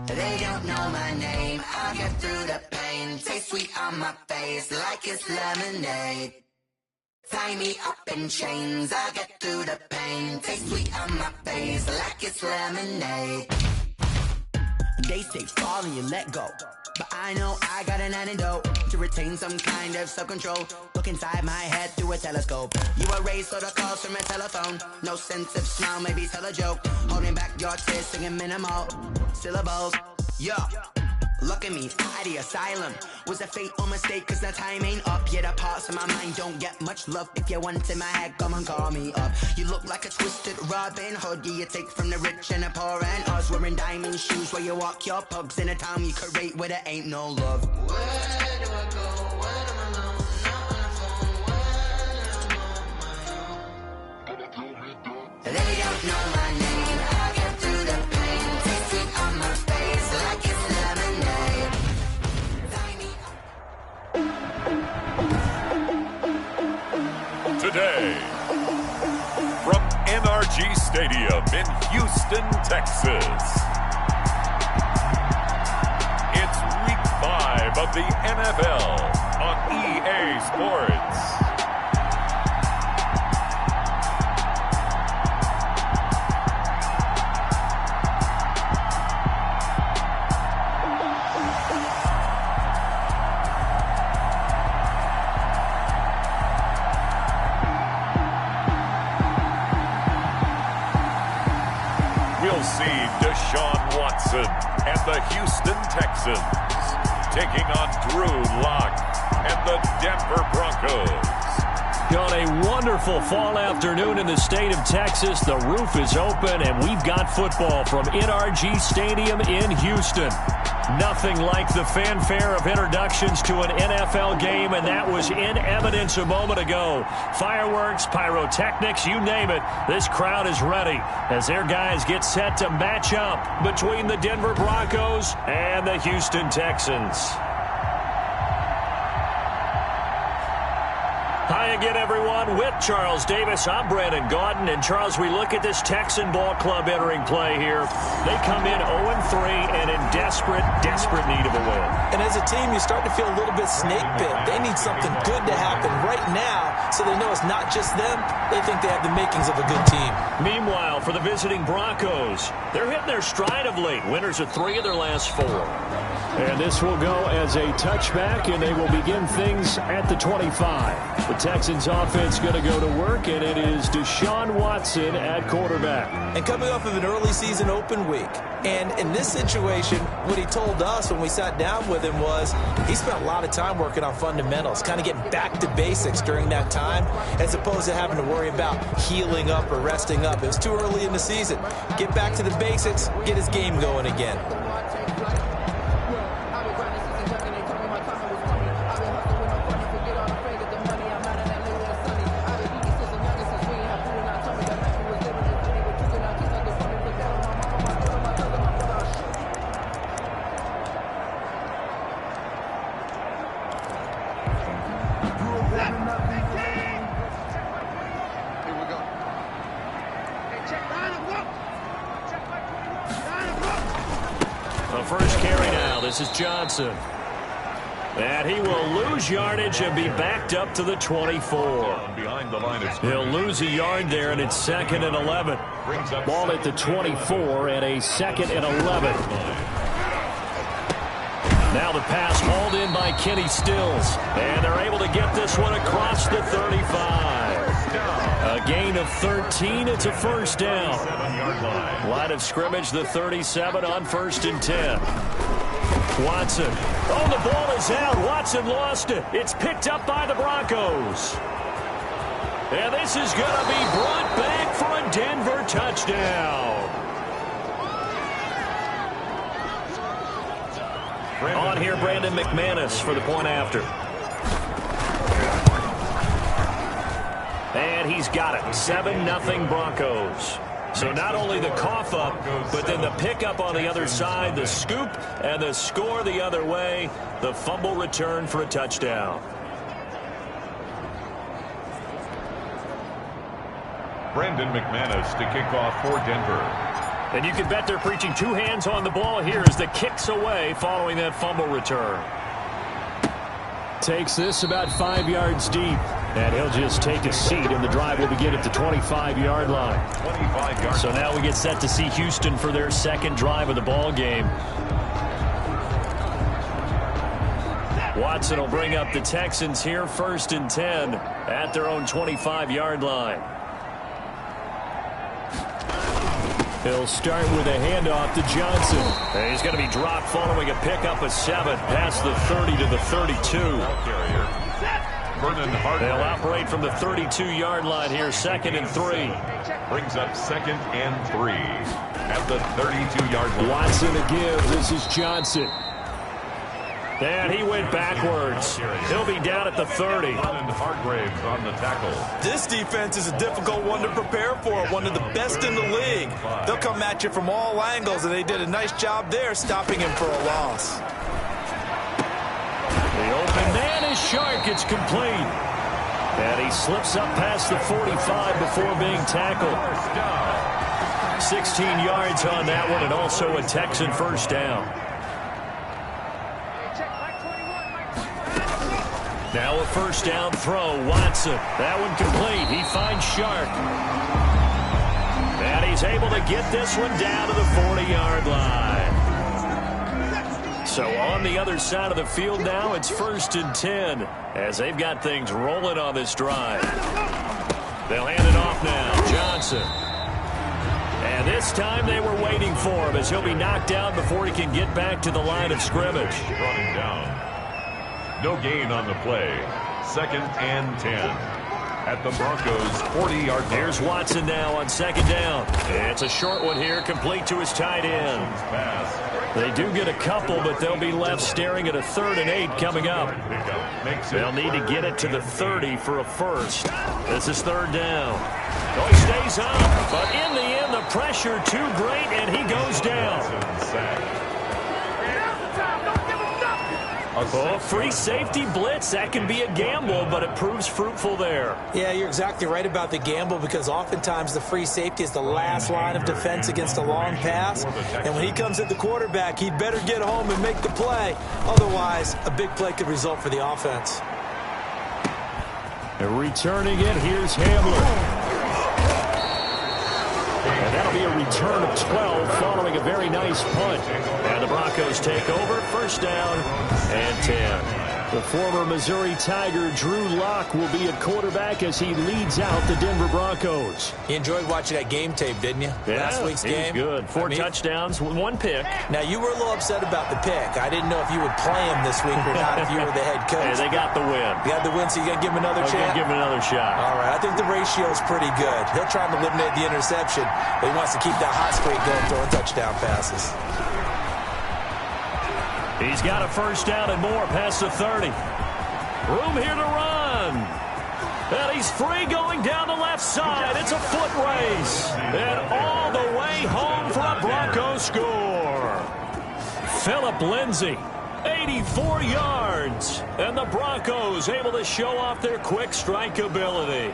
They don't know my name, I'll get through the pain. Taste sweet on my face like it's lemonade. Tie me up in chains, I'll get through the pain. Taste sweet on my face like it's lemonade. They say fall and you let go, but I know I got an antidote to retain some kind of self-control. Look inside my head through a telescope. You erase all the calls from a telephone. No sense of smile, maybe tell a joke. Holding back your tears, singing minimal syllables. Yeah, look at me, out the asylum. Was a fate or mistake, cause the time ain't up. Yet the parts of my mind don't get much love. If you want in my head, come and call me up. You look like a twisted Robin Hood. Yeah, you take from the rich and the poor and us. Wearing diamond shoes where you walk your pugs in a town you create where there ain't no love. Where do I go? When I'm alone? Not on the phone. When I'm on my own. They don't know my name. I'll get through the pain. Taste it on my face like it's lemonade. Today, from NRG Stadium in Houston, Texas, it's Week 5 of the NFL on EA Sports. We'll see Deshaun Watson and the Houston Texans taking on Drew Lock and the Denver Broncos. On a wonderful fall afternoon in the state of Texas, the roof is open and we've got football from NRG Stadium in Houston. Nothing like the fanfare of introductions to an NFL game, and that was in evidence a moment ago. Fireworks, pyrotechnics, you name it. This crowd is ready as their guys get set to match up between the Denver Broncos and the Houston Texans. Hi again, everyone. With Charles Davis, I'm Brandon Gaudin. And, Charles, we look at this Texan ball club entering play here. They come in 0-3 and in desperate need of a win. And as a team, you start to feel a little bit snake bit. They need something good to happen right now so they know it's not just them. They think they have the makings of a good team. Meanwhile, for the visiting Broncos, they're hitting their stride of late. Winners of 3 of their last 4. And this will go as a touchback, and they will begin things at the 25. The Texans offense going to go to work, and it is Deshaun Watson at quarterback. And coming off of an early season open week. And in this situation, what he told us when we sat down with him was he spent a lot of time working on fundamentals, kind of getting back to basics during that time, as opposed to having to worry about healing up or resting up. It was too early in the season. Get back to the basics, get his game going again. First carry now. This is Johnson. And he will lose yardage and be backed up to the 24. He'll lose a yard there, and it's 2nd and 11. Ball at the 24 and a 2nd and 11. Now the pass hauled in by Kenny Stills. And they're able to get this one across the 35. A gain of 13. It's a first down. Line of scrimmage, the 37 on 1st and 10. Watson. Oh, the ball is out. Watson lost it. It's picked up by the Broncos. And this is going to be brought back for a Denver touchdown. On here, Brandon McManus for the point after. And he's got it. 7-0 Broncos. So not only the cough up, but then the pickup on the other side, the scoop, and the score the other way. The fumble return for a touchdown. Brandon McManus to kick off for Denver. And you can bet they're preaching two hands on the ball here as the kick's away following that fumble return. Takes this about 5 yards deep. And he'll just take a seat, and the drive will begin at the 25-yard line. 25 yards. So now we get set to see Houston for their second drive of the ball game. Watson will bring up the Texans here, 1st and 10 at their own 25-yard line. He'll start with a handoff to Johnson. And he's going to be dropped following a pickup of 7 past the 30 to the 32. They'll operate from the 32-yard line here, 2nd and 3. Brings up 2nd and 3 at the 32-yard line. Watson to give. This is Johnson. And he went backwards. He'll be down at the 30. Hargraves on the tackle. This defense is a difficult one to prepare for, one of the best in the league. They'll come at you from all angles, and they did a nice job there stopping him for a loss. The open man is Shark. It's complete. And he slips up past the 45 before being tackled. 16 yards on that one, and also a Texan first down. Now a first down throw. Watson. That one complete. He finds Shark. And he's able to get this one down to the 40-yard line. So on the other side of the field now, it's 1st and 10 as they've got things rolling on this drive. They'll hand it off now. Johnson. And this time they were waiting for him as he'll be knocked down before he can get back to the line of scrimmage. Brought him down. No gain on the play. 2nd and 10 at the Broncos' 40-yard line. Here's Watson now on 2nd down. It's a short one here, complete to his tight end. They do get a couple, but they'll be left staring at a 3rd and 8 coming up. They'll need to get it to the 30 for a first. This is 3rd down. Oh, he stays up, but in the end, the pressure too great, and he goes down. Oh, free safety blitz. That can be a gamble, but it proves fruitful there. Yeah, you're exactly right about the gamble because oftentimes the free safety is the last line of defense against a long pass. And when he comes at the quarterback, he'd better get home and make the play. Otherwise, a big play could result for the offense. And returning it, here's Hamler. And that'll be a return of 12 following a very nice punt. And the Broncos take over, 1st down and 10. The former Missouri Tiger, Drew Lock, will be at quarterback as he leads out the Denver Broncos. You enjoyed watching that game tape, didn't you? Yeah, Last week's game. Good. 4 touchdowns, 1 pick. Now, you were a little upset about the pick. I didn't know if you would play him this week or not if you were the head coach. Yeah, they got the win. You got the win, so you got to give him another chance? Give him another shot. All right, I think the ratio is pretty good. He'll try and eliminate the interception, but he wants to keep that hot streak going, throwing touchdown passes. He's got a first down and more past the 30. Room here to run. And he's free going down the left side. It's a foot race. And all the way home for a Bronco score. Phillip Lindsay, 84 yards. And the Broncos able to show off their quick strike ability.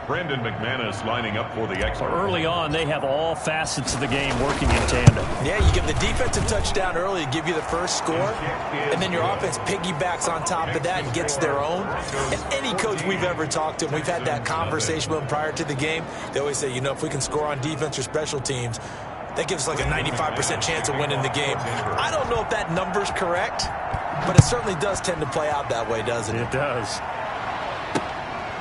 Brandon McManus lining up for the extra. Early on, they have all facets of the game working in tandem. Yeah, you give the defensive touchdown early to give you the first score, and then your offense piggybacks on top of that and gets their own. And any coach we've ever talked to, and we've had that conversation with them prior to the game, they always say, you know, if we can score on defense or special teams, that gives us like a 95% chance of winning the game. I don't know if that number's correct, but it certainly does tend to play out that way, doesn't it? It does.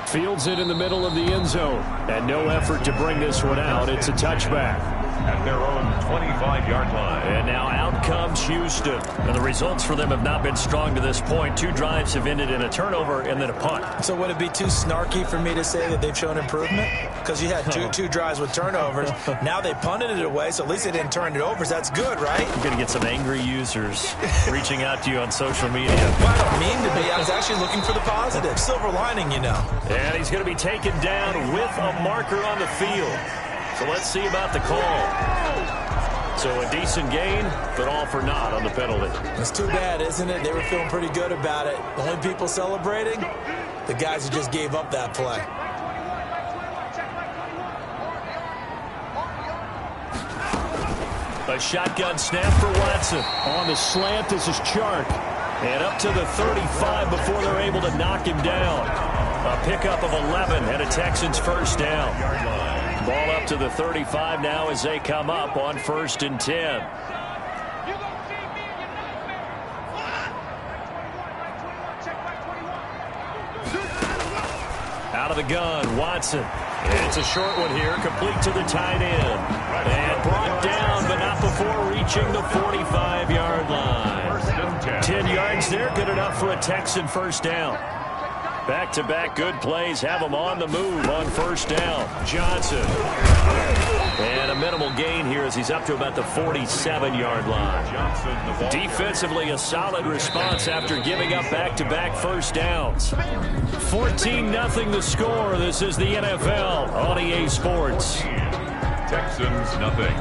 Fields it in the middle of the end zone. And no effort to bring this one out. It's a touchback. At their own 25-yard line. And now out comes Houston. And the results for them have not been strong to this point. 2 drives have ended in a turnover and then a punt. So would it be too snarky for me to say that they've shown improvement? Because you had two drives with turnovers. Now they punted it away, so at least they didn't turn it over. So that's good, right? You're going to get some angry users reaching out to you on social media. Well, I don't mean to be. I was actually looking for the positive. Silver lining, you know. And he's going to be taken down with a marker on the field. So let's see about the call. So a decent gain, but all for naught on the penalty. It's too bad, isn't it? They were feeling pretty good about it. The only people celebrating, the guys who just gave up that play. A shotgun snap for Watson. On the slant, this is Chark. And up to the 35 before they're able to knock him down. A pickup of 11 and a Texans first down. Ball up to the 35 now as they come up on 1st and 10. Out of the gun, Watson. It's a short one here, complete to the tight end. And brought down, but not before reaching the 45-yard line. 10 yards there, good enough for a Texan first down. Back-to-back good plays have them on the move on 1st down. Johnson. And a minimal gain here as he's up to about the 47-yard line. Defensively, a solid response after giving up back-to-back first downs. 14-0 the score. This is the NFL on EA Sports. Texans nothing.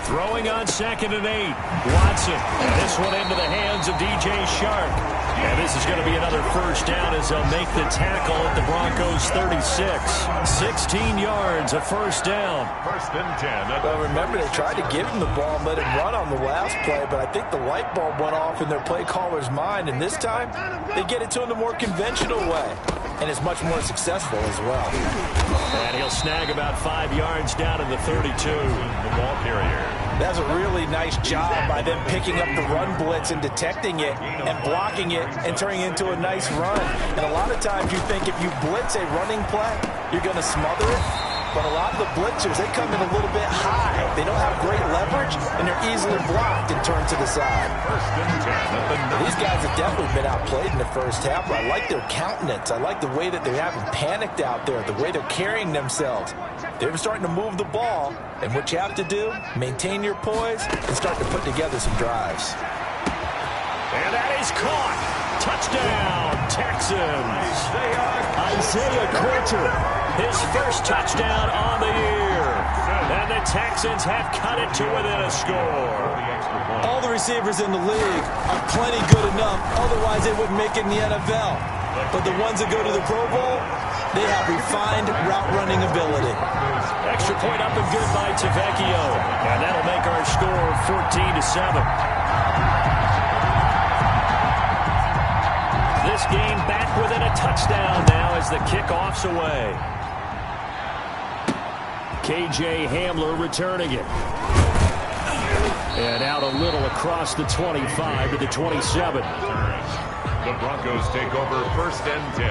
Throwing on 2nd and 8. Watson. And this one into the hands of DJ Chark. And this is going to be another first down as they'll make the tackle at the Broncos 36. 16 yards, a first down. 1st and 10. Well, remember, they tried to give him the ball and let him run on the last play, but I think the light bulb went off in their play caller's mind, and this time they get it to him the more conventional way. And it's much more successful as well. And he'll snag about 5 yards down in the 32. The ball carrier. That's a really nice job by them picking up the run blitz and detecting it and blocking it and turning it into a nice run. And a lot of times you think if you blitz a running play, you're going to smother it. But a lot of the blitzers, they come in a little bit high. They don't have great leverage, and they're easily blocked and turned to the side. 1st and 10. These guys have definitely been outplayed in the first half, but I like their countenance. I like the way that they haven't panicked out there, the way they're carrying themselves. They're starting to move the ball, and what you have to do, maintain your poise and start to put together some drives. And that is caught. Touchdown, Texans. Isaiah Coulter, his first touchdown on the year. And the Texans have cut it to within a score. All the receivers in the league are plenty good enough, otherwise they wouldn't make it in the NFL. But the ones that go to the Pro Bowl, they have refined route running ability. Extra point up and good by Tavecchio. And that'll make our score 14-7. This game back within a touchdown now as the kickoff's away. KJ Hamler returning it. And out a little across the 25 to the 27. The Broncos take over 1st and 10.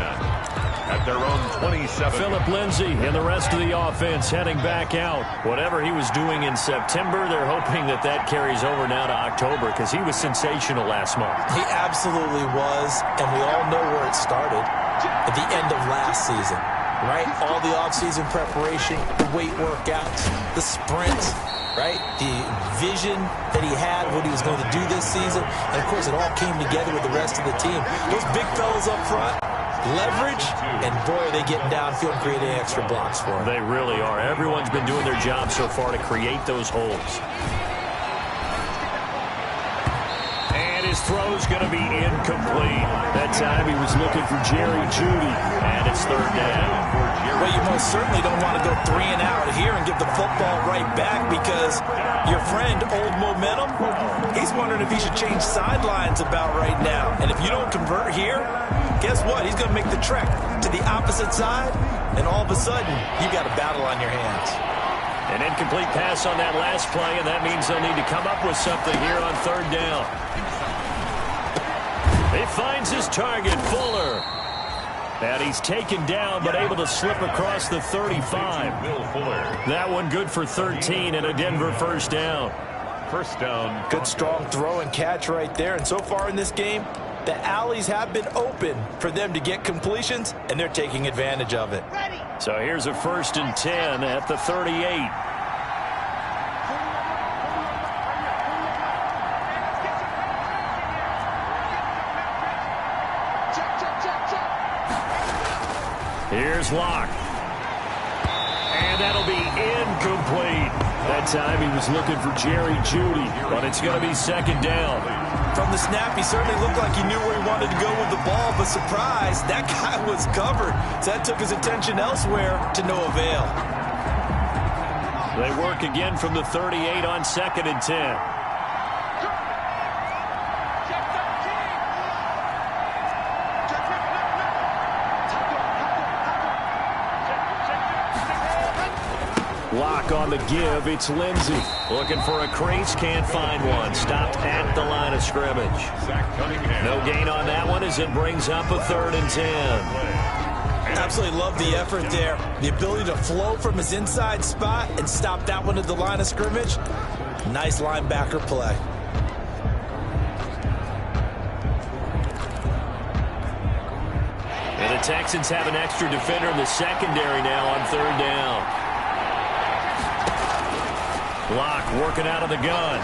At their own 27. Phillip Lindsay and the rest of the offense heading back out. Whatever he was doing in September, they're hoping that that carries over now to October because he was sensational last month. He absolutely was, and we all know where it started at the end of last season, right? All the offseason preparation, the weight workouts, the sprints, right? The vision that he had, what he was going to do this season, and of course it all came together with the rest of the team. Those big fellas up front, leverage, and boy, are they getting downfield, creating extra blocks for him. They really are. Everyone's been doing their job so far to create those holes. And his throw's going to be incomplete. That time he was looking for Jerry Jeudy, and it's 3rd down. Well, you most certainly don't want to go 3 and out here and give the football right back because your friend, Old Momentum, he's wondering if he should change sidelines about right now. And if you don't convert here, guess what? He's going to make the trek to the opposite side, and all of a sudden, you got a battle on your hands. An incomplete pass on that last play, and that means they'll need to come up with something here on 3rd down. He finds his target, Fuller. And he's taken down, but able to slip across the 35. That one good for 13 and a Denver first down. First down. Good strong throw and catch right there. And so far in this game, the alleys have been open for them to get completions, and they're taking advantage of it. So here's a 1st and 10 at the 38. Here's Locke. And that'll be incomplete. That time he was looking for Jerry Jeudy, but it's going to be second down. From the snap, he certainly looked like he knew where he wanted to go with the ball, but surprise, that guy was covered. So that took his attention elsewhere to no avail. They work again from the 38 on 2nd and 10. Lock on the give. It's Lindsey. Looking for a crease. Can't find one. Stopped at the line of scrimmage. No gain on that one as it brings up a 3rd and 10. Absolutely love the effort there. The ability to flow from his inside spot and stop that one at the line of scrimmage. Nice linebacker play. And the Texans have an extra defender in the secondary now on 3rd down. Lock working out of the gun.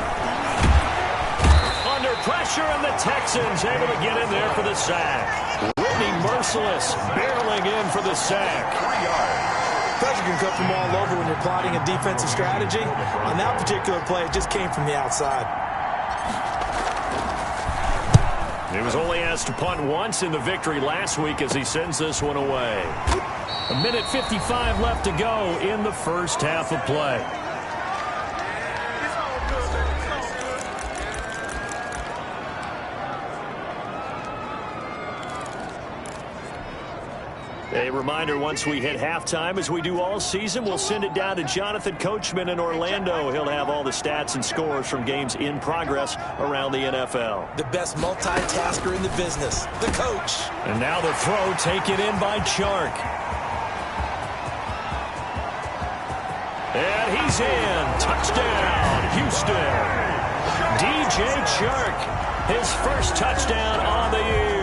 Under pressure, and the Texans able to get in there for the sack. Whitney Merciless barreling in for the sack. 3 yards. Pressure can come from all over when you're plotting a defensive strategy. On that particular play, it just came from the outside. He was only asked to punt once in the victory last week as he sends this one away. 1:55 left to go in the first half of play. A reminder, once we hit halftime, as we do all season, we'll send it down to Jonathan Coachman in Orlando. He'll have all the stats and scores from games in progress around the NFL. The best multitasker in the business, the coach. And now the throw taken in by Chark. And he's in. Touchdown, Houston. DJ Chark, his first touchdown on the year.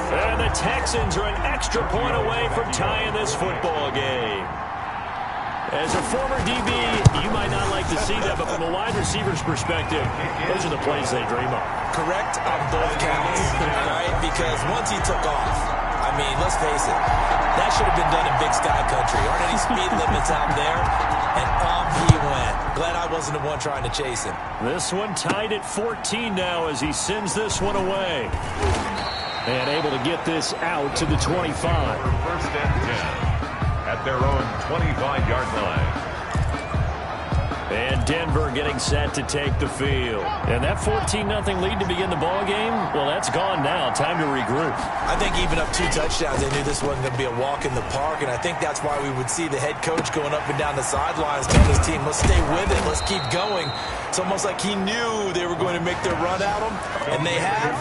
And the Texans are an extra point away from tying this football game. As a former DB, you might not like to see that, but from a wide receiver's perspective, those are the plays they dream of. Correct on both counts, all right? Because once he took off, I mean, let's face it, that should have been done in Big Sky Country. Aren't any speed limits out there? And off he went. Glad I wasn't the one trying to chase him. This one tied at 14 now as he sends this one away. And able to get this out to the 25. 1st and 10 at their own 25-yard line. And Denver getting set to take the field. And that 14-0 lead to begin the ball game, well, that's gone now. Time to regroup. I think even up 2 touchdowns, they knew this wasn't going to be a walk in the park, and I think that's why we would see the head coach going up and down the sidelines telling his team, let's stay with it, let's keep going. It's almost like he knew they were going to make their run at him, and they have.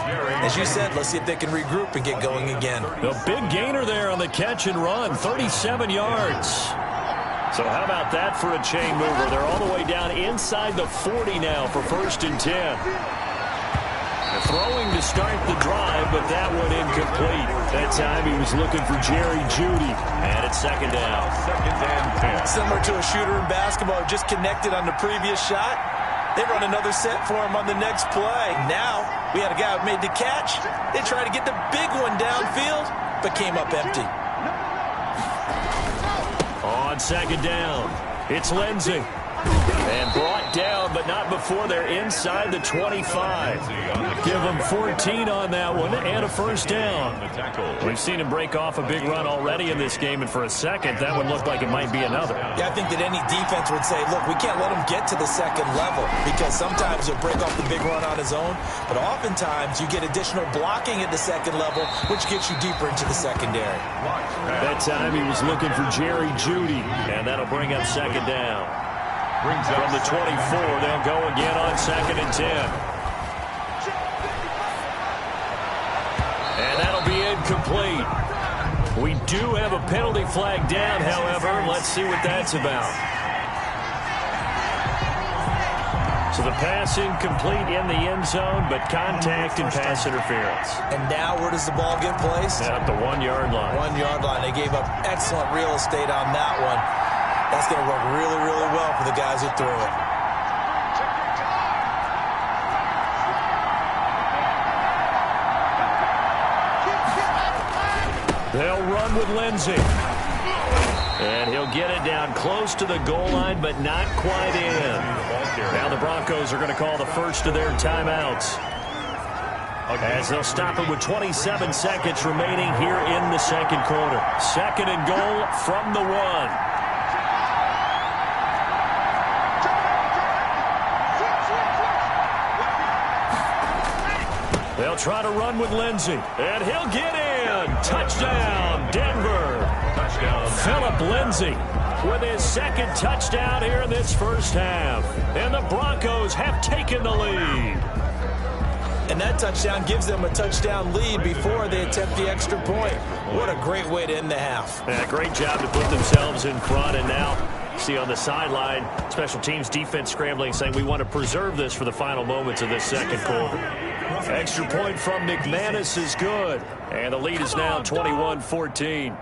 As you said, let's see if they can regroup and get going again. A big gainer there on the catch and run, 37 yards. So how about that for a chain mover? They're all the way down inside the 40 now for 1st and 10. Throwing to start the drive, but that one incomplete. That time he was looking for Jerry Jeudy, and it's 2nd down. 2nd and 10. Similar to a shooter in basketball, just connected on the previous shot. They run another set for him on the next play. Now, we had a guy who made the catch. They tried to get the big one downfield, but came up empty. On 2nd down, it's Lindsey. And brought down, but not before they're inside the 25. Give them 14 on that one and a 1st down. We've seen him break off a big run already in this game, and for a second, that would look like it might be another. Yeah, I think that any defense would say, look, we can't let him get to the 2nd level, because sometimes he'll break off the big run on his own, but oftentimes you get additional blocking at the 2nd level, which gets you deeper into the secondary. That time he was looking for Jerry Jeudy, and that'll bring up 2nd down. From the 24, they'll go again on 2nd and 10. And that'll be incomplete. We do have a penalty flag down, however. Let's see what that's about. So the pass incomplete in the end zone, but contact and pass interference. And now where does the ball get placed? At the 1-yard line. 1-yard line. They gave up excellent real estate on that one. That's going to work really, really well for the guys who threw it. They'll run with Lindsey. And he'll get it down close to the goal line, but not quite in. Now the Broncos are going to call the first of their timeouts, as they'll stop it with 27 seconds remaining here in the second quarter. Second and goal from the 1. They'll try to run with Lindsey, and he'll get in. Touchdown, Denver. Touchdown, Philip Lindsey with his second touchdown here in this first half. And the Broncos have taken the lead. And that touchdown gives them a touchdown lead before they attempt the extra point. What a great way to end the half. Yeah, great job to put themselves in front. And now, see on the sideline, special teams defense scrambling, saying we want to preserve this for the final moments of this second quarter. Extra point from McManus is good. And the lead is now 21-14.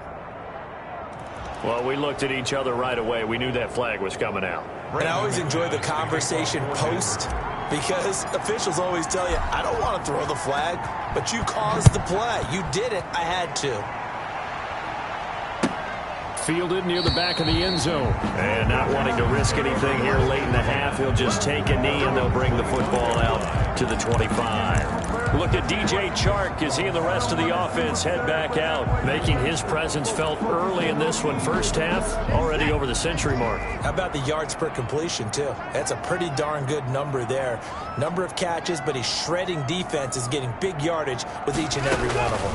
Well, we looked at each other right away. We knew that flag was coming out. And I always enjoy the conversation post, because officials always tell you, I don't want to throw the flag, but you caused the play. You did it. I had to. Fielded near the back of the end zone. And not wanting to risk anything here late in the half, he'll just take a knee, and they'll bring the football out to the 25. Look at DJ Chark as he and the rest of the offense head back out, making his presence felt early in this one. First half, already over the century mark. How about the yards per completion, too? That's a pretty darn good number there. Number of catches, but his shredding defense is getting big yardage with each and every one of them.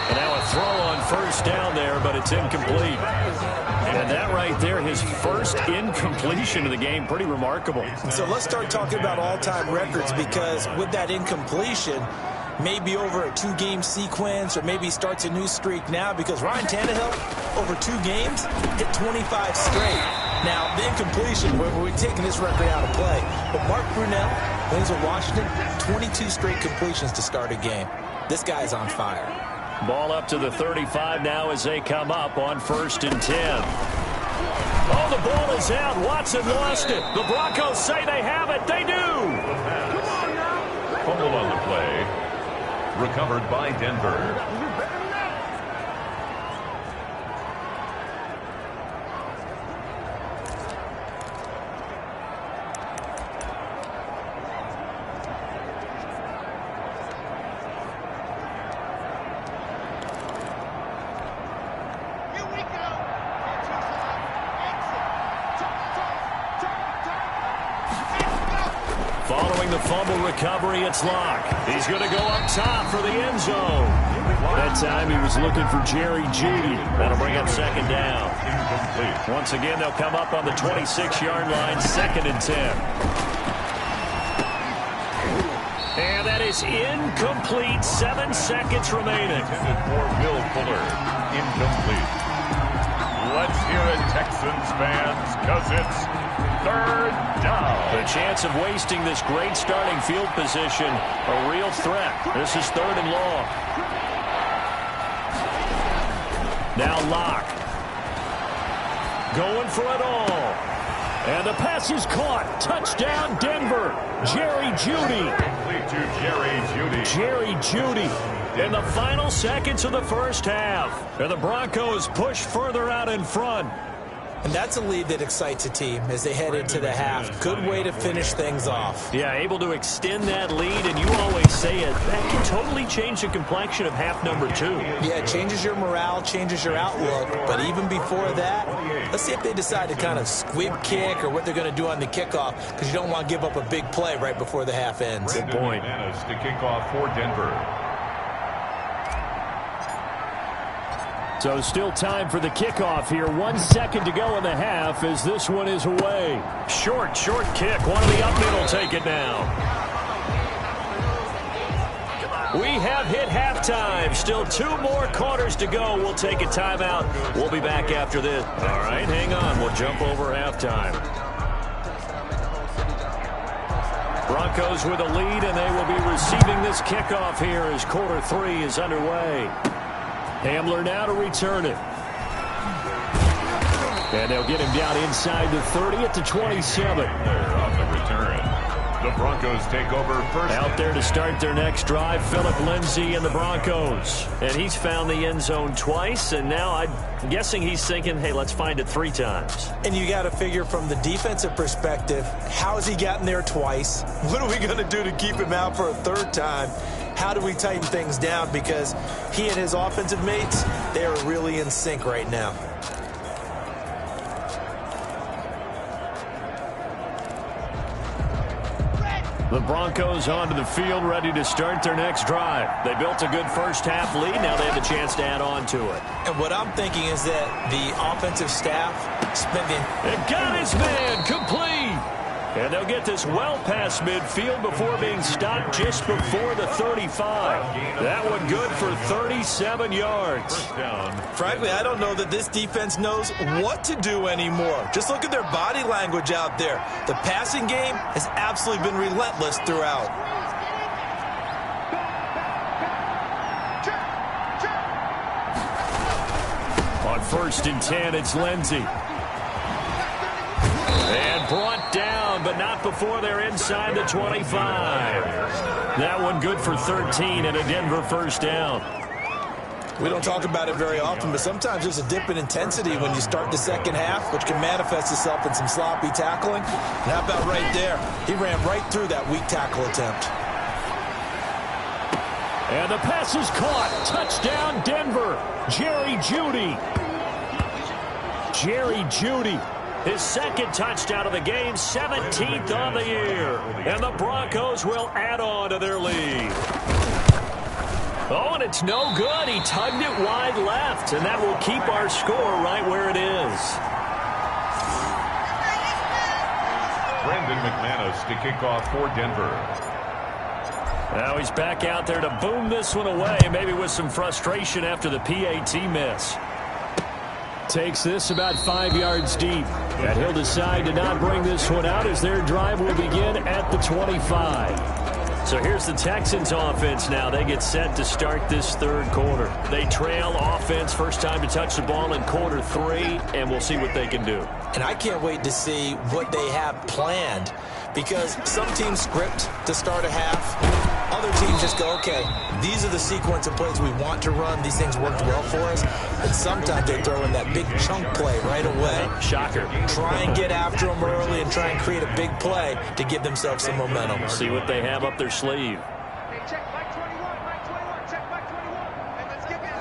And now a throw on first down there, but it's incomplete. And that right there, his first incompletion of the game, pretty remarkable. So let's start talking about all-time records, because with that incompletion, maybe over a 2-game sequence, or maybe starts a new streak now, because Ryan Tannehill, over 2 games, hit 25 straight. Now, the incompletion, we're taking this record out of play. But Mark Brunell, when he was with Washington, 22 straight completions to start a game. This guy's on fire. Ball up to the 35 now as they come up on 1st and 10. Oh, the ball is out. Watson lost it. The Broncos say they have it. They do. Fumble on the play. Recovered by Denver. Following the fumble recovery, it's Locke. He's going to go up top for the end zone. That time he was looking for Jerry Jeudy. That'll bring up second down. Once again, they'll come up on the 26-yard line, 2nd and 10. And that is incomplete. 7 seconds remaining. For Will Fuller, incomplete. Let's hear it, Texans fans, because it's 3rd down. The chance of wasting this great starting field position, a real threat. This is 3rd and long. Now Locke. Going for it all. And the pass is caught. Touchdown, Denver. Jerry Jeudy. Complete to Jerry Jeudy. Jerry Jeudy. In the final seconds of the first half. And the Broncos push further out in front. And that's a lead that excites a team as they head into the half. Good way to finish things off. Yeah, able to extend that lead, and you always say it, that can totally change the complexion of half number 2. Yeah, it changes your morale, changes your outlook. But even before that, let's see if they decide to kind of squib kick or what they're going to do on the kickoff, because you don't want to give up a big play right before the half ends. Good point. To kick off for Denver. So still time for the kickoff here. 1 second to go in the half as this one is away. Short kick. One of the up middle take it now. We have hit halftime. Still 2 more quarters to go. We'll take a timeout. We'll be back after this. All right, hang on. We'll jump over halftime. Broncos with a lead, and they will be receiving this kickoff here as quarter 3 is underway. Hamler now to return it. And they'll get him down inside the 30 at the 27. There on the return. The The Broncos take over first. Out there to start their next drive, Phillip Lindsay and the Broncos. And he's found the end zone twice, and now I'm guessing he's thinking, hey, let's find it 3 times. And you got to figure from the defensive perspective, how has he gotten there twice? What are we going to do to keep him out for a 3rd time? How do we tighten things down? Because he and his offensive mates, they are really in sync right now. The Broncos onto the field, ready to start their next drive. They built a good first-half lead. Now they have a chance to add on to it. And what I'm thinking is that the offensive staff spending... And got his man complete. And they'll get this well past midfield before being stopped just before the 35. That one good for 37 yards. Frankly, I don't know that this defense knows what to do anymore. Just look at their body language out there. The passing game has absolutely been relentless throughout. On 1st and 10, it's Lindsay. And brought down, but not before they're inside the 25. That one good for 13 and a Denver first down. We don't talk about it very often, but sometimes there's a dip in intensity when you start the second half, which can manifest itself in some sloppy tackling. And how about right there? He ran right through that weak tackle attempt. And the pass is caught. Touchdown, Denver. Jerry Jeudy. Jerry Jeudy. His 2nd touchdown of the game, 17th on the year. And the Broncos will add on to their lead. Oh, and it's no good. He tugged it wide left, and that will keep our score right where it is. Brandon McManus to kick off for Denver. Now he's back out there to boom this one away, maybe with some frustration after the PAT miss. Takes this about 5 yards deep. And he'll decide to not bring this one out as their drive will begin at the 25. So here's the Texans offense now. They get set to start this 3rd quarter. They trail offense, first time to touch the ball in quarter 3, and we'll see what they can do. And I can't wait to see what they have planned, because some teams script to start a half. Other teams just go, okay, these are the sequence of plays we want to run. These things worked well for us. And sometimes they throw in that big chunk play right away. Shocker. Try and get after them early and try and create a big play to give themselves some momentum. See what they have up their sleeve. Hey, check Mike 21, check Mike 21. And let's get this.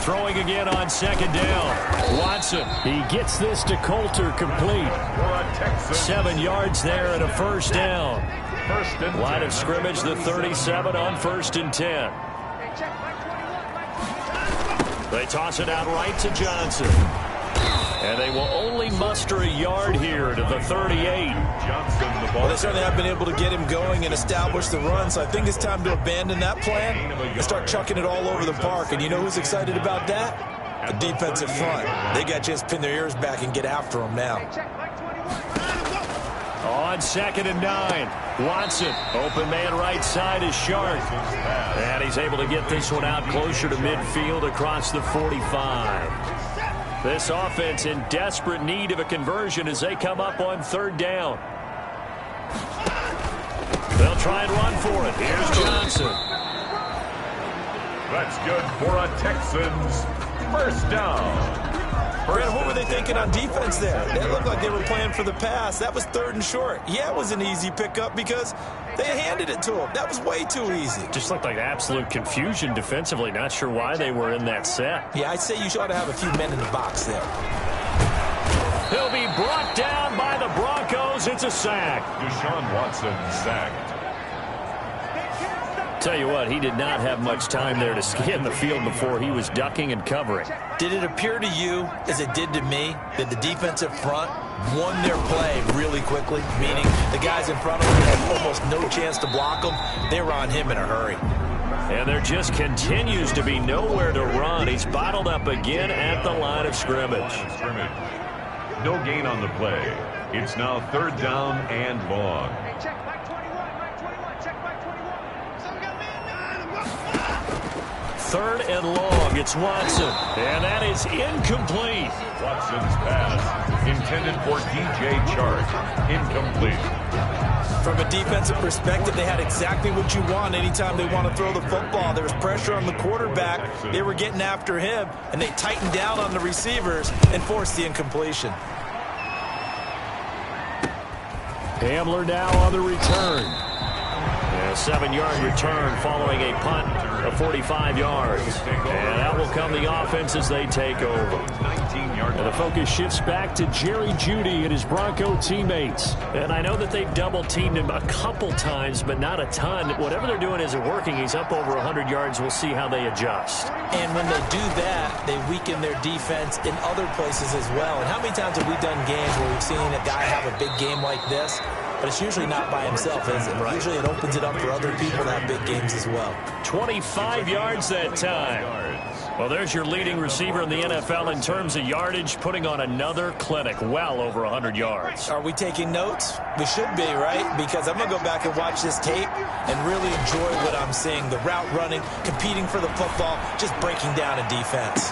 Throwing again on 2nd down. Watson, he gets this to Coulter, complete. 7 yards there and a first down. Line of scrimmage, the 37 on 1st and 10. They toss it out right to Johnson. And they will only muster a yard here to the 38. Well, they certainly have been able to get him going and establish the run, so I think it's time to abandon that plan and start chucking it all over the park. And you know who's excited about that? The defensive front. They got to just pin their ears back and get after him now. On 2nd and 9, Watson, open man right side is Shark. And he's able to get this one out closer to midfield across the 45. This offense in desperate need of a conversion as they come up on 3rd down. They'll try and run for it. Here's Johnson. That's good for a Texans first down. Brad, what were they thinking on defense there? They looked like they were playing for the pass. That was 3rd and short. Yeah, it was an easy pickup because they handed it to him. That was way too easy. Just looked like absolute confusion defensively. Not sure why they were in that set. Yeah, I'd say you ought to have a few men in the box there. He'll be brought down by the Broncos. It's a sack. Deshaun Watson sacked. Tell you what, he did not have much time there to scan the field before he was ducking and covering. Did it appear to you, as it did to me, that the defensive front won their play really quickly? Meaning the guys in front of them had almost no chance to block them. They were on him in a hurry. And there just continues to be nowhere to run. He's bottled up again at the line of scrimmage. No gain on the play. It's now 3rd down and long. Check Mike 21, check Mike 21. third and long. It's Watson, and that is incomplete. Watson's pass intended for DJ Chark. Incomplete. From a defensive perspective, they had exactly what you want anytime they want to throw the football. There was pressure on the quarterback. They were getting after him, and they tightened down on the receivers and forced the incompletion. Hamler now on the return. A 7-yard return following a punt of 45 yards. And out will come the offense as they take over. And the focus shifts back to Jerry Jeudy and his Bronco teammates. And I know that they've double-teamed him a couple times, but not a ton. Whatever they're doing isn't working. He's up over 100 yards. We'll see how they adjust. And when they do that, they weaken their defense in other places as well. And how many times have we done games where we've seen a guy have a big game like this? But it's usually not by himself, is it? Right. Usually it opens it up for other people to have big games as well. 25 yards that time. Well, there's your leading receiver in the NFL in terms of yardage, putting on another clinic, well over 100 yards. Are we taking notes? We should be, right? Because I'm going to go back and watch this tape and really enjoy what I'm seeing. The route running, competing for the football, just breaking down a defense.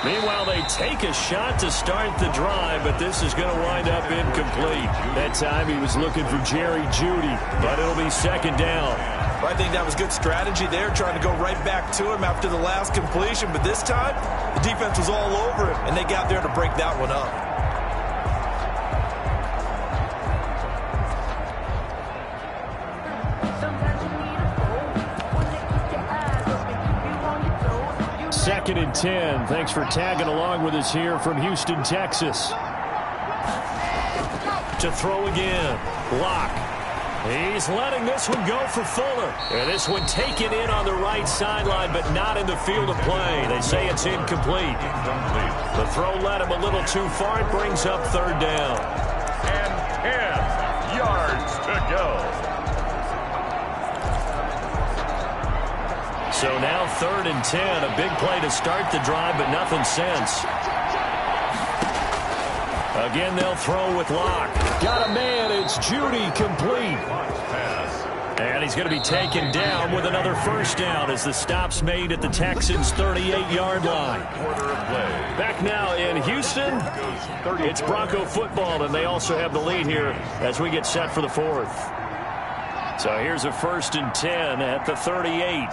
Meanwhile, they take a shot to start the drive, but this is going to wind up incomplete. That time he was looking for Jerry Jeudy, but it'll be second down. Well, I think that was good strategy there, trying to go right back to him after the last completion. But this time, the defense was all over him, and they got there to break that one up. Second and 10. Thanks for tagging along with us here from Houston, Texas. To throw again. Locke. He's letting this one go for Fuller. And this one taken in on the right sideline, but not in the field of play. They say it's incomplete. The throw led him a little too far. It brings up third down. And 10 yards to go. So now third and 10. A big play to start the drive, but nothing since. Again, they'll throw with Locke. Got a man. It's Jeudy, complete. And he's going to be taken down with another first down as the stop's made at the Texans' 38-yard line. Back now in Houston, it's Bronco football, and they also have the lead here as we get set for the fourth. So here's a first and 10 at the 38.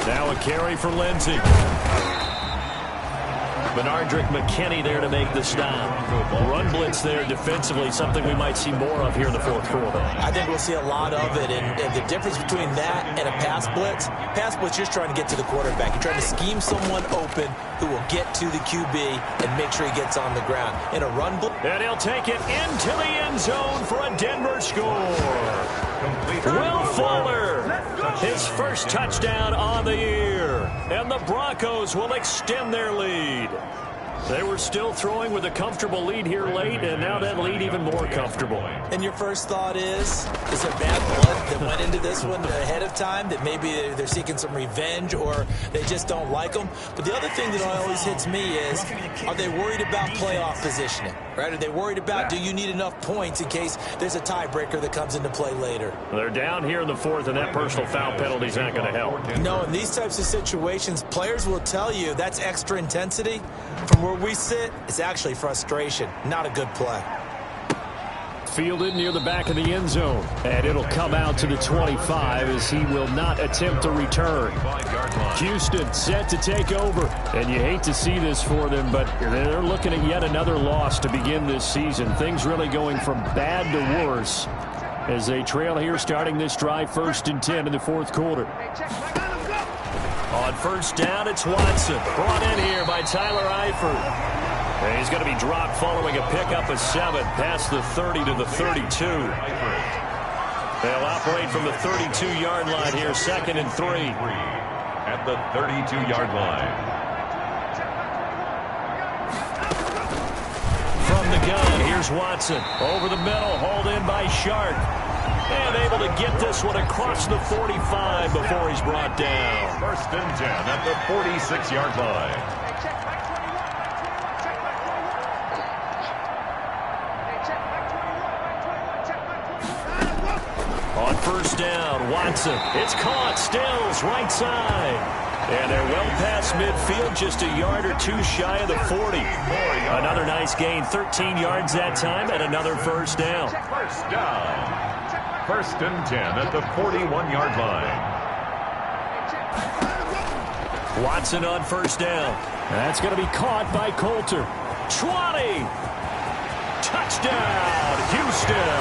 Now a carry for Lindsey. Bernardrick McKinney there to make the stop. Run blitz there defensively, something we might see more of here in the fourth quarter. I think we'll see a lot of it, and the difference between that and a pass blitz, you're trying to get to the quarterback. You're trying to scheme someone open who will get to the QB and make sure he gets on the ground. In a run blitz. And he'll take it into the end zone for a Denver score. Will Fuller, his first touchdown on the year. And the Broncos will extend their lead. They were still throwing with a comfortable lead here late, and now that lead even more comfortable. And your first thought is there bad blood that went into this one ahead of time, that maybe they're seeking some revenge or they just don't like them? But the other thing that always hits me is, are they worried about playoff positioning? Right? Are they worried about, do you need enough points in case there's a tiebreaker that comes into play later? They're down here in the fourth, and that personal foul penalty is not going to help. No, in these types of situations, players will tell you that's extra intensity. From where we sit, it's actually frustration, not a good play. Fielded near the back of the end zone, and it'll come out to the 25 as he will not attempt to return. Houston set to take over, and you hate to see this for them, but they're looking at yet another loss to begin this season. Things really going from bad to worse as they trail here starting this drive, first and 10 in the fourth quarter. On first down, it's Watson, brought in here by Tyler Eifert. And he's going to be dropped following a pickup of 7 past the 30 to the 32. They'll operate from the 32-yard line here, second and 3. At the 32-yard line. From the gun, here's Watson. Over the middle, hauled in by Shark. And able to get this one across the 45 before he's brought down. First and 10 at the 46-yard line. first down. Watson. It's caught. Stills. Right side. And they're well past midfield, just a yard or two shy of the 40. Another nice gain, 13 yards that time, and another first down. First down. First and 10 at the 41-yard line. Watson on first down. That's going to be caught by Coulter. 20. Touchdown, Houston.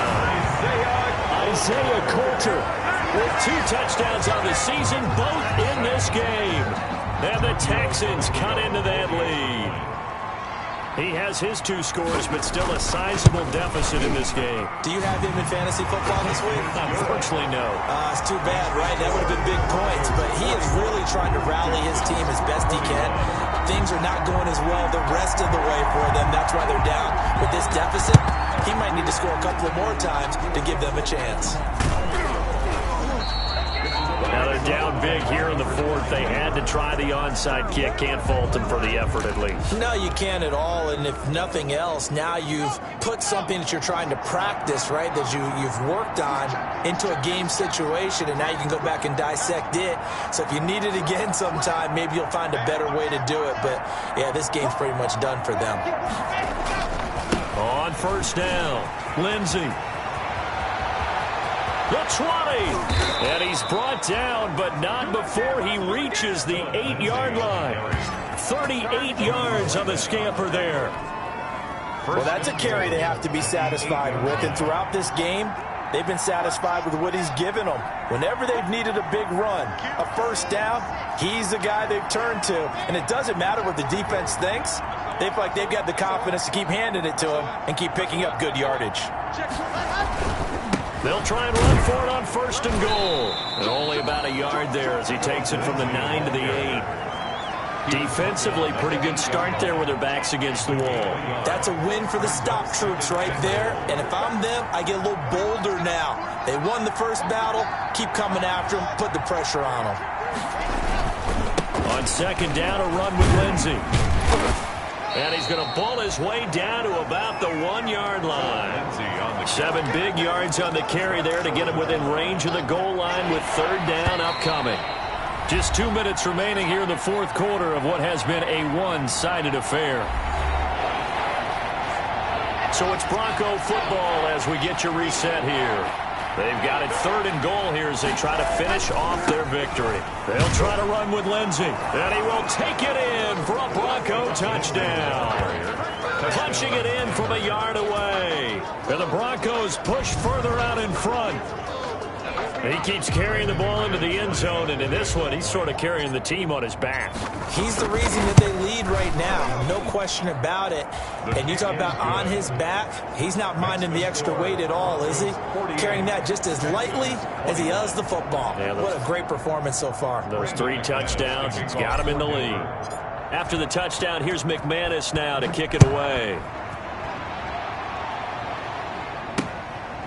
Isaiah Coulter with 2 touchdowns on the season, both in this game. And the Texans cut into that lead. He has his 2 scores, but still a sizable deficit in this game. Do you have him in fantasy football this week? Unfortunately, no. It's too bad, right? That would have been big points. But he is really trying to rally his team as best he can. Things are not going as well the rest of the way for them. That's why they're down. With this deficit, he might need to score a couple of more times to give them a chance. Now they're down big here in the 4th. They had to try the onside kick. Can't fault them for the effort, at least. No, you can't at all. And if nothing else, now you've put something that you're trying to practice, right, that you've worked on into a game situation, and now you can go back and dissect it. So if you need it again sometime, maybe you'll find a better way to do it. But, yeah, this game's pretty much done for them. On first down, Lindsey. The 20, and he's brought down, but not before he reaches the 8-yard line. 38 yards on the scamper there. Well, that's a carry they have to be satisfied with, and throughout this game, they've been satisfied with what he's given them. Whenever they've needed a big run, a first down, he's the guy they've turned to. And it doesn't matter what the defense thinks. They feel like they've got the confidence to keep handing it to him and keep picking up good yardage. They'll try and run for it on first and goal. And only about a yard there as he takes it from the 9 to the 8. Defensively, pretty good start there with their backs against the wall. That's a win for the stop troops right there. And if I'm them, I get a little bolder now. They won the first battle. Keep coming after them. Put the pressure on them. On second down, a run with Lindsey. And he's going to bull his way down to about the 1-yard line. 7 big yards on the carry there to get him within range of the goal line with third down upcoming. Just 2 minutes remaining here in the 4th quarter of what has been a one-sided affair. So it's Bronco football as we get you reset here. They've got it 3rd and goal here as they try to finish off their victory. They'll try to run with Lindsey, and he will take it in for a Bronco touchdown. Punching it in from a yard away. And the Broncos push further out in front. He keeps carrying the ball into the end zone, and in this one, he's sort of carrying the team on his back. He's the reason that they lead right now, no question about it. And you talk about on his back, he's not minding the extra weight at all, is he? Carrying that just as lightly as he does the football. Yeah, what a great performance so far. Those 3 touchdowns, it's got him in the lead. After the touchdown, here's McManus now to kick it away.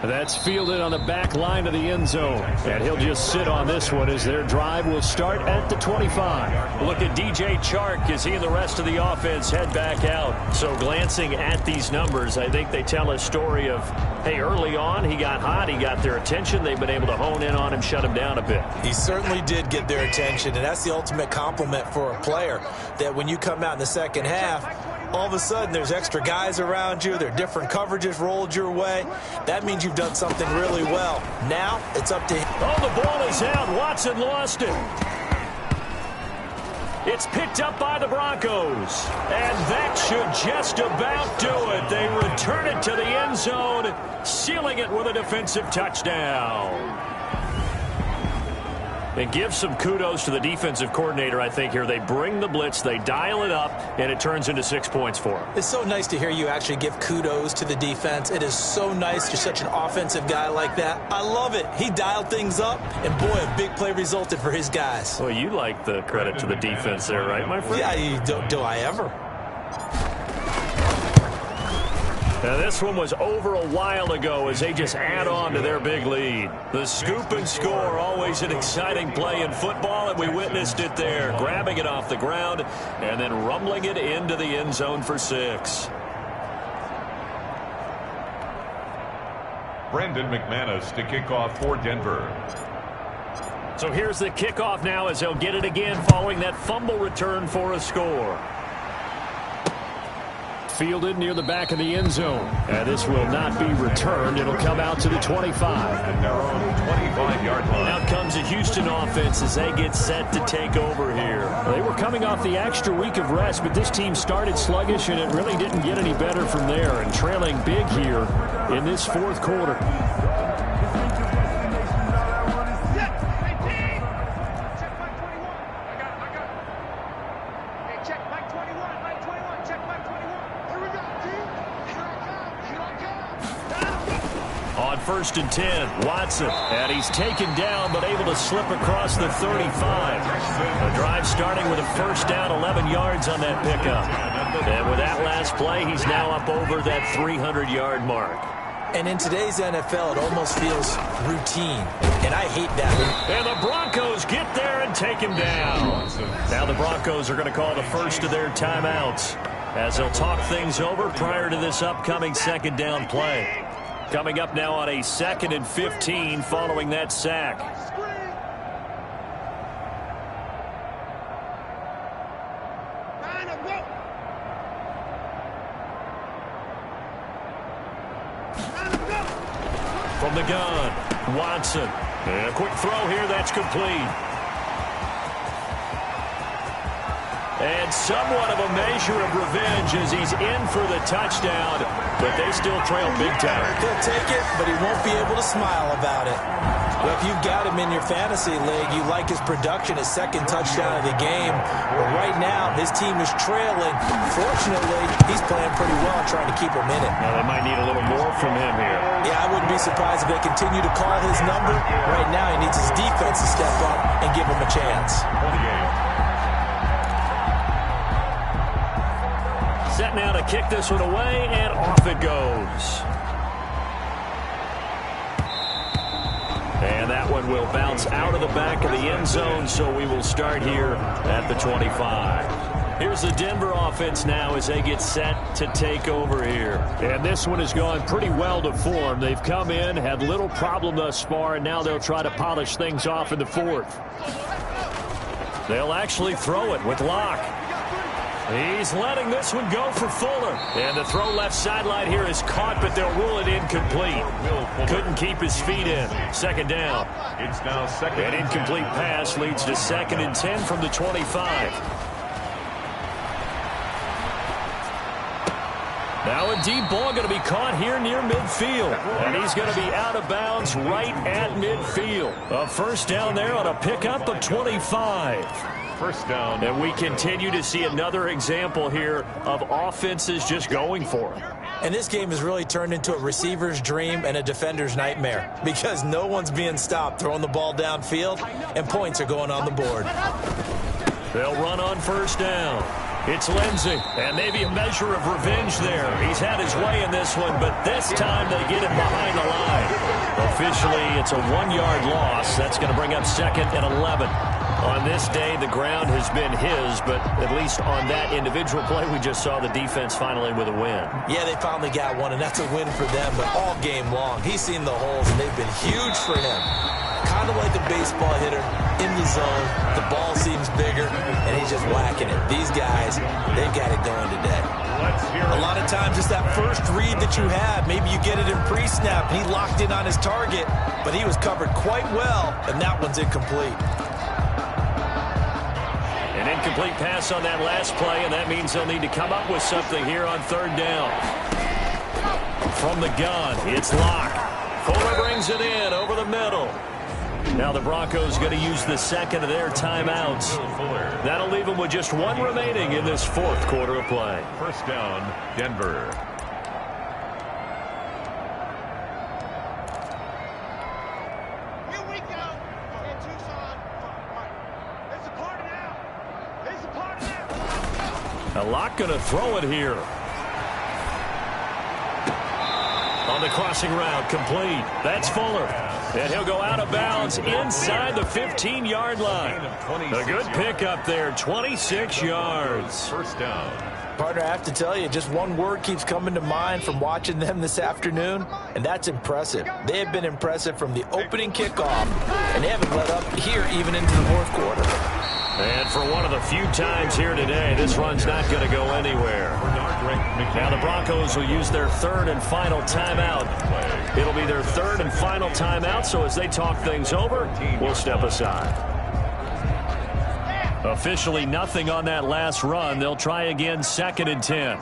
That's fielded on the back line of the end zone. And he'll just sit on this one as their drive will start at the 25. Look at DJ Chark as he and the rest of the offense head back out. So glancing at these numbers, I think they tell a story of, hey, early on he got hot, he got their attention. They've been able to hone in on him, shut him down a bit. He certainly did get their attention, and that's the ultimate compliment for a player, that when you come out in the second half, all of a sudden there's extra guys around you, there are different coverages rolled your way. That means you've done something really well. Now it's up to him. Oh, the ball is out. Watson lost it. It's picked up by the Broncos. And that should just about do it. They return it to the end zone, sealing it with a defensive touchdown. And give some kudos to the defensive coordinator, I think, here. They bring the blitz, they dial it up, and it turns into 6 points for them. It's so nice to hear you actually give kudos to the defense. It is so nice. You're such an offensive guy like that. I love it. He dialed things up, and boy, a big play resulted for his guys. Well, you like the credit to the defense there, right, my friend? Yeah, do I ever? Now, this one was over a while ago as they just add on to their big lead. The scoop and score, always an exciting play in football, and we witnessed it there, grabbing it off the ground and then rumbling it into the end zone for 6. Brandon McManus to kick off for Denver. So here's the kickoff now as they'll get it again following that fumble return for a score. Fielded near the back of the end zone. And this will not be returned. It'll come out to the 25. And their own 25-yard line. Out comes the Houston offense as they get set to take over here. They were coming off the extra week of rest, but this team started sluggish, and it really didn't get any better from there. And trailing big here in this fourth quarter. First and 10, Watson, and he's taken down but able to slip across the 35. The drive starting with a first down, 11 yards on that pickup. And with that last play, he's now up over that 300-yard mark. And in today's NFL, it almost feels routine, and I hate that. And the Broncos get there and take him down. Now the Broncos are going to call the first of their timeouts as they'll talk things over prior to this upcoming second down play. Coming up now on a 2nd and 15 following that sack. From the gun, Watson. And a quick throw here, that's complete. And somewhat of a measure of revenge as he's in for the touchdown, but they still trail big time. He'll take it, but he won't be able to smile about it. Well, if you've got him in your fantasy league, you like his production, his second touchdown of the game. But right now, his team is trailing. Fortunately, he's playing pretty well and trying to keep him in it. Now, they might need a little more from him here. Yeah, I wouldn't be surprised if they continue to call his number. Right now, he needs his defense to step up and give him a chance. 28. Set now to kick this one away, and off it goes. And that one will bounce out of the back of the end zone, so we will start here at the 25. Here's the Denver offense now as they get set to take over here. And this one has gone pretty well to form. They've come in, had little problem thus far, and now they'll try to polish things off in the fourth. They'll actually throw it with Locke. He's letting this one go for Fuller. And the throw left sideline here is caught, but they'll rule it incomplete. Couldn't keep his feet in. Second down. It's now second. An incomplete pass leads to 2nd and 10 from the 25. Now a deep ball going to be caught here near midfield. And he's going to be out of bounds right at midfield. A first down there on a pickup of 25. First down. And we continue to see another example here of offenses just going for it. And this game has really turned into a receiver's dream and a defender's nightmare because no one's being stopped throwing the ball downfield, and points are going on the board. They'll run on first down. It's Lindsey, and maybe a measure of revenge there. He's had his way in this one, but this time they get him behind the line. Officially, it's a 1-yard loss. That's going to bring up 2nd and 11. On this day, the ground has been his, but at least on that individual play, we just saw the defense finally with a win. Yeah, they finally got one, and that's a win for them, but all game long, he's seen the holes, and they've been huge for him. Kind of like a baseball hitter in the zone. The ball seems bigger, and he's just whacking it. These guys, they've got it going today. A lot of times, it's that first read that you have. Maybe you get it in pre-snap, and he locked in on his target, but he was covered quite well, and that one's incomplete. An incomplete pass on that last play, and that means they'll need to come up with something here on third down. From the gun, it's Locke. Fuller brings it in over the middle. Now the Broncos going to use the second of their timeouts. That'll leave them with just one remaining in this fourth quarter of play. First down, Denver. Here we go. In Tucson. It's a party now. It's a party now. A lot going to throw it here. On the crossing route, complete. That's Fuller. And he'll go out of bounds inside the 15-yard line. A good pickup there, 26 yards. First down. Partner, I have to tell you, just one word keeps coming to mind from watching them this afternoon, and that's impressive. They have been impressive from the opening kickoff, and they haven't let up here even into the fourth quarter. And for one of the few times here today, this run's not going to go anywhere. Now the Broncos will use their third and final timeout. It'll be their third and final timeout, so as they talk things over, we'll step aside. Officially nothing on that last run. They'll try again, 2nd and 10.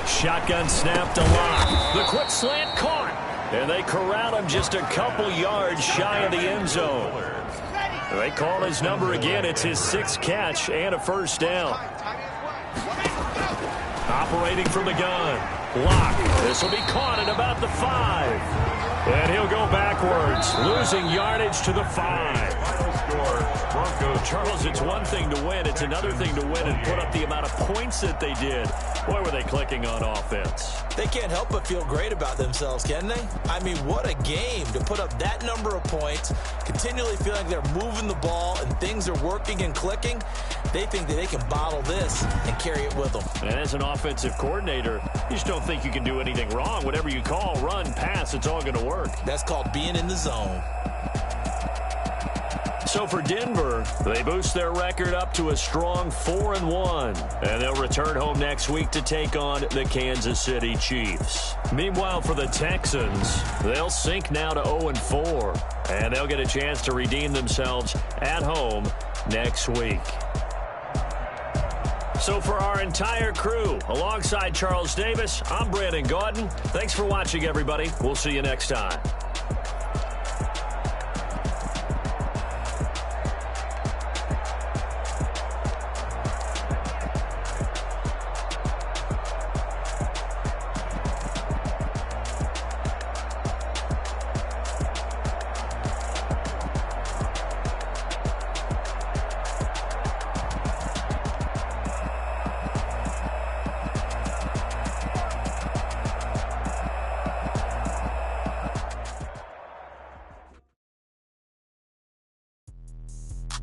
Shotgun snap to Locke. The quick slant caught. And they corral him just a couple yards shy of the end zone. They call his number again. It's his 6th catch and a first down. Operating from the gun. Locke. This will be caught at about the 5. And he'll go backwards, losing yardage to the 5. Charles, it's one thing to win. It's another thing to win and put up the amount of points that they did. Boy, were they clicking on offense. They can't help but feel great about themselves, can they? I mean, what a game to put up that number of points, continually feeling like they're moving the ball and things are working and clicking. They think that they can bottle this and carry it with them. And as an offensive coordinator, you just don't think you can do anything wrong. Whatever you call, run, pass, it's all going to work. That's called being in the zone. So for Denver, they boost their record up to a strong 4-1. And they'll return home next week to take on the Kansas City Chiefs. Meanwhile, for the Texans, they'll sink now to 0-4. And they'll get a chance to redeem themselves at home next week. So for our entire crew, alongside Charles Davis, I'm Brandon Gaudin. Thanks for watching, everybody. We'll see you next time.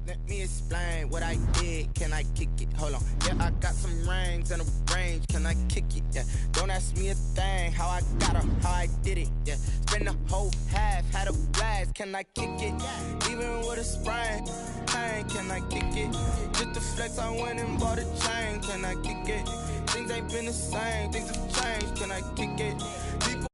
Let me explain what I did. Can I kick it? Hold on. Yeah, I got some rings and a range. Can I kick it? Yeah. Don't ask me a thing. How I got her, how I did it. Yeah. Spend the whole half, had a blast. Can I kick it? Even with a sprain. Pain, can I kick it? Just the flex, I went and bought a chain. Can I kick it? Things ain't been the same. Things have changed. Can I kick it? People